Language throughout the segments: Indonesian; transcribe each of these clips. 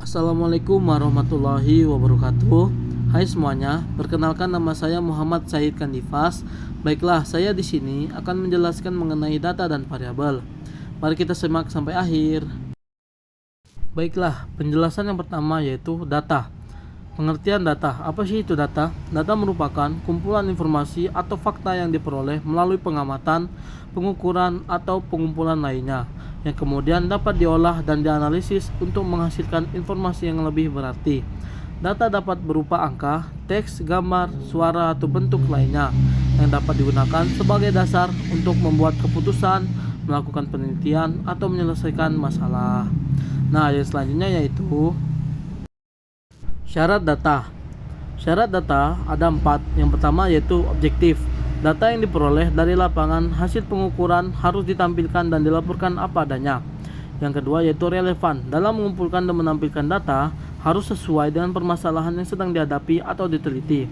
Assalamualaikum warahmatullahi wabarakatuh. Hai semuanya, perkenalkan nama saya Muhammad Said Kandifas. Baiklah, saya di sini akan menjelaskan mengenai data dan variabel. Mari kita simak sampai akhir. Baiklah, penjelasan yang pertama yaitu data. Pengertian data, apa sih itu data? Data merupakan kumpulan informasi atau fakta yang diperoleh melalui pengamatan, pengukuran, atau pengumpulan lainnya, yang kemudian dapat diolah dan dianalisis untuk menghasilkan informasi yang lebih berarti. Data dapat berupa angka, teks, gambar, suara, atau bentuk lainnya, yang dapat digunakan sebagai dasar untuk membuat keputusan, melakukan penelitian, atau menyelesaikan masalah. Nah, yang selanjutnya yaitu syarat data. Syarat data ada 4. Yang pertama yaitu objektif. Data yang diperoleh dari lapangan hasil pengukuran harus ditampilkan dan dilaporkan apa adanya. Yang kedua yaitu relevan. Dalam mengumpulkan dan menampilkan data harus sesuai dengan permasalahan yang sedang dihadapi atau diteliti.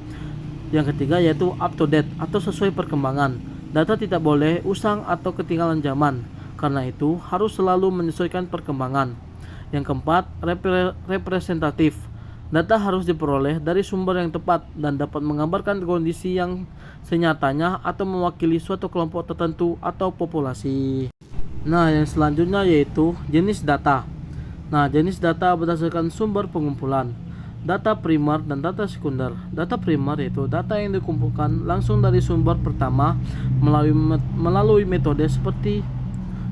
Yang ketiga yaitu up to date atau sesuai perkembangan. Data tidak boleh usang atau ketinggalan zaman. Karena itu harus selalu menyesuaikan perkembangan. Yang keempat, representatif. Data harus diperoleh dari sumber yang tepat dan dapat menggambarkan kondisi yang senyatanya atau mewakili suatu kelompok tertentu atau populasi. Nah, yang selanjutnya yaitu jenis data. Nah, jenis data berdasarkan sumber pengumpulan. Data primer dan data sekunder. Data primer yaitu data yang dikumpulkan langsung dari sumber pertama melalui metode seperti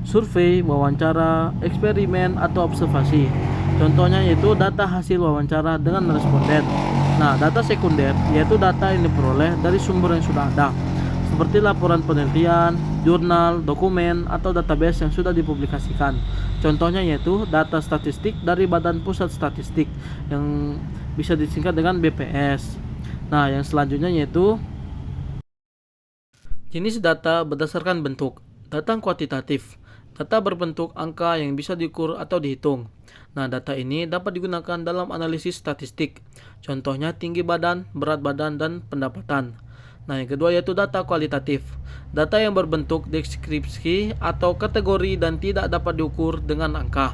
survei, wawancara, eksperimen, atau observasi. Contohnya yaitu data hasil wawancara dengan responden. Nah, data sekunder yaitu data yang diperoleh dari sumber yang sudah ada, seperti laporan penelitian, jurnal, dokumen, atau database yang sudah dipublikasikan. Contohnya yaitu data statistik dari Badan Pusat Statistik yang bisa disingkat dengan BPS. Nah, yang selanjutnya yaitu jenis data berdasarkan bentuk. Data kuantitatif. Data berbentuk angka yang bisa diukur atau dihitung. Nah, data ini dapat digunakan dalam analisis statistik. Contohnya tinggi badan, berat badan, dan pendapatan. Nah, yang kedua yaitu data kualitatif. Data yang berbentuk deskripsi atau kategori dan tidak dapat diukur dengan angka.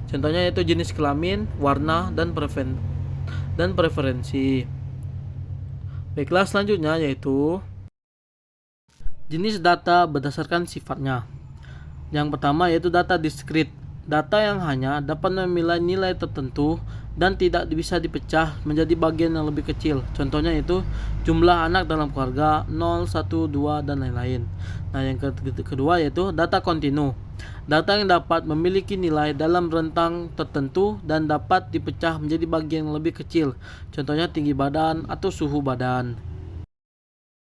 Contohnya yaitu jenis kelamin, warna, dan preferensi. Baiklah, selanjutnya yaitu jenis data berdasarkan sifatnya. Yang pertama yaitu data diskrit. Data yang hanya dapat memilih nilai tertentu dan tidak bisa dipecah menjadi bagian yang lebih kecil. Contohnya itu jumlah anak dalam keluarga 0, 1, 2, dan lain-lain. Nah, yang kedua yaitu data kontinu. Data yang dapat memiliki nilai dalam rentang tertentu dan dapat dipecah menjadi bagian yang lebih kecil. Contohnya tinggi badan atau suhu badan.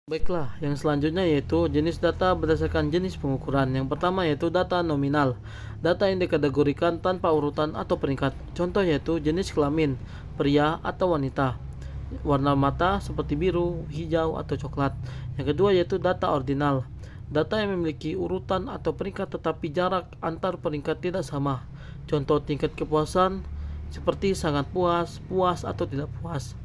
Baiklah, yang selanjutnya yaitu jenis data berdasarkan jenis pengukuran. Yang pertama yaitu data nominal. Data yang dikategorikan tanpa urutan atau peringkat. Contoh yaitu jenis kelamin, pria atau wanita. Warna mata seperti biru, hijau, atau coklat. Yang kedua yaitu data ordinal. Data yang memiliki urutan atau peringkat tetapi jarak antar peringkat tidak sama. Contoh tingkat kepuasan seperti sangat puas, puas, atau tidak puas.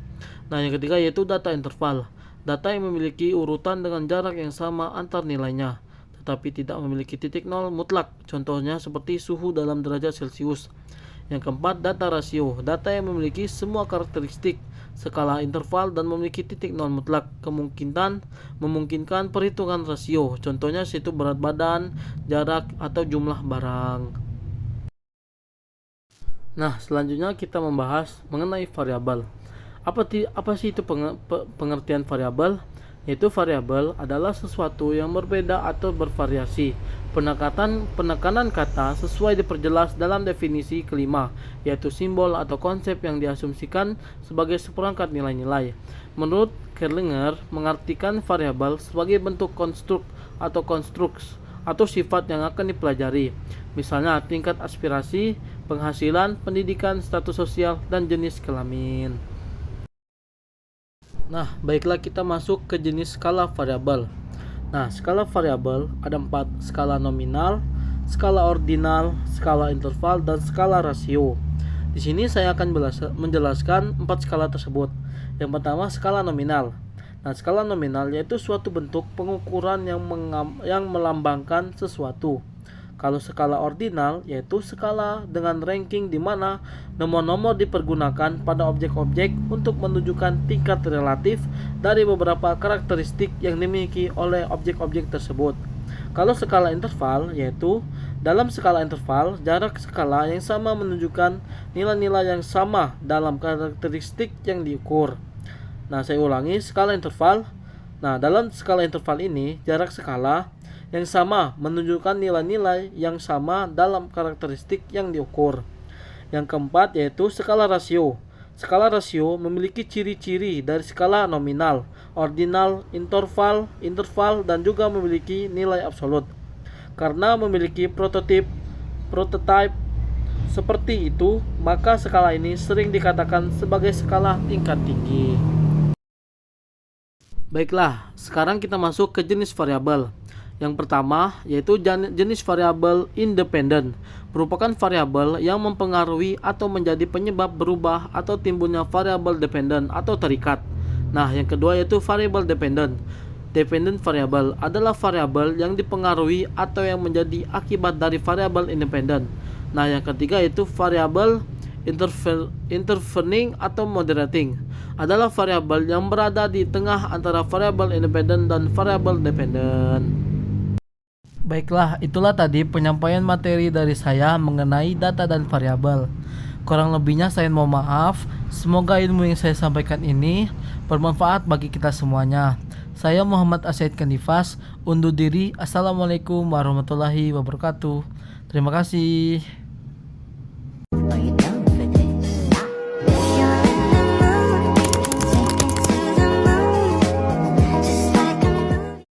Nah, yang ketiga yaitu data interval. Data yang memiliki urutan dengan jarak yang sama antar nilainya, tetapi tidak memiliki titik nol mutlak. Contohnya seperti suhu dalam derajat Celcius. Yang keempat, data rasio. Data yang memiliki semua karakteristik skala interval dan memiliki titik nol mutlak. Memungkinkan perhitungan rasio. Contohnya yaitu berat badan, jarak, atau jumlah barang. Nah, selanjutnya kita membahas mengenai variabel. Apa sih itu pengertian variabel? Yaitu variabel adalah sesuatu yang berbeda atau bervariasi. Penekanan kata sesuai diperjelas dalam definisi kelima, yaitu simbol atau konsep yang diasumsikan sebagai seperangkat nilai-nilai. Menurut Kerlinger, mengartikan variabel sebagai bentuk konstruk atau konstruks atau sifat yang akan dipelajari. Misalnya tingkat aspirasi, penghasilan, pendidikan, status sosial, dan jenis kelamin. Nah, baiklah kita masuk ke jenis skala variabel. Nah, skala variabel ada 4, skala nominal, skala ordinal, skala interval, dan skala rasio. Di sini saya akan menjelaskan 4 skala tersebut. Yang pertama, skala nominal. Nah, skala nominal yaitu suatu bentuk pengukuran yang melambangkan sesuatu. Kalau skala ordinal yaitu skala dengan ranking di mana nomor-nomor dipergunakan pada objek-objek untuk menunjukkan tingkat relatif dari beberapa karakteristik yang dimiliki oleh objek-objek tersebut. Kalau skala interval yaitu dalam skala interval jarak skala yang sama menunjukkan nilai-nilai yang sama dalam karakteristik yang diukur. Nah, saya ulangi, skala interval. Nah, dalam skala interval ini jarak skala yang sama menunjukkan nilai-nilai yang sama dalam karakteristik yang diukur. Yang keempat yaitu skala rasio. Skala rasio memiliki ciri-ciri dari skala nominal, ordinal, interval, dan juga memiliki nilai absolut. Karena memiliki prototipe seperti itu, maka skala ini sering dikatakan sebagai skala tingkat tinggi. Baiklah, sekarang kita masuk ke jenis variabel. Yang pertama yaitu jenis variabel independen, merupakan variabel yang mempengaruhi atau menjadi penyebab berubah atau timbulnya variabel dependen atau terikat. Nah, yang kedua yaitu variabel dependent. Dependent variable adalah variabel yang dipengaruhi atau yang menjadi akibat dari variabel independen. Nah, yang ketiga yaitu variabel intervening atau moderating, adalah variabel yang berada di tengah antara variabel independen dan variabel dependen. Baiklah, itulah tadi penyampaian materi dari saya mengenai data dan variabel. Kurang lebihnya saya mohon maaf. Semoga ilmu yang saya sampaikan ini bermanfaat bagi kita semuanya. Saya Muhammad Asyid Kanifas undur diri. Assalamualaikum warahmatullahi wabarakatuh. Terima kasih.